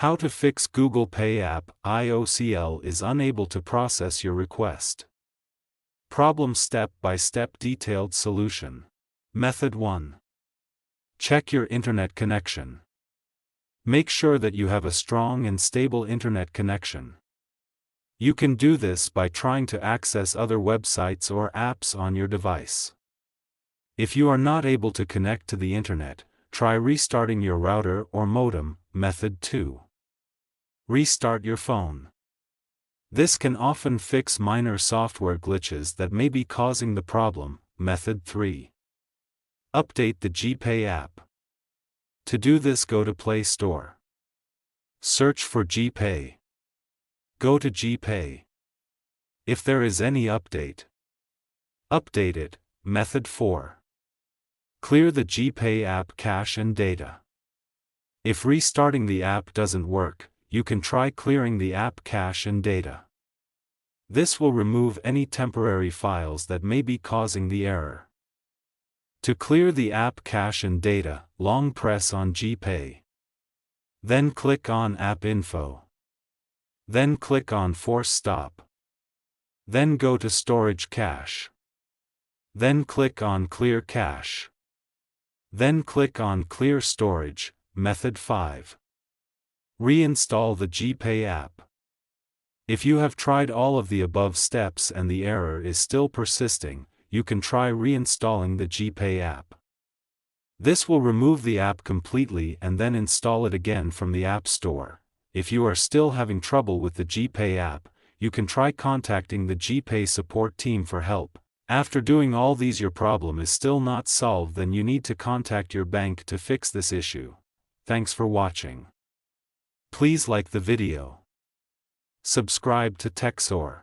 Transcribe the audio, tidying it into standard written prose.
How to fix Google Pay app IOCL is unable to process your request. Problem step-by-step detailed solution. Method 1. Check your internet connection. Make sure that you have a strong and stable internet connection. You can do this by trying to access other websites or apps on your device. If you are not able to connect to the internet, try restarting your router or modem. Method 2. Restart your phone. This can often fix minor software glitches that may be causing the problem. Method 3. Update the GPay app. To do this, go to Play Store. Search for GPay. Go to GPay. If there is any update, update it. Method 4. Clear the GPay app cache and data. If restarting the app doesn't work, you can try clearing the app cache and data. This will remove any temporary files that may be causing the error. To clear the app cache and data, long press on GPay. Then click on App Info. Then click on Force Stop. Then go to Storage Cache. Then click on Clear Cache. Then click on Clear Storage. Method 5. Reinstall the GPay app. If you have tried all of the above steps and the error is still persisting, you can try reinstalling the GPay app. This will remove the app completely and then install it again from the App Store. If you are still having trouble with the GPay app, you can try contacting the GPay support team for help. After doing all these, your problem is still not solved, then you need to contact your bank to fix this issue. Thanks for watching. Please like the video. Subscribe to TechSoar.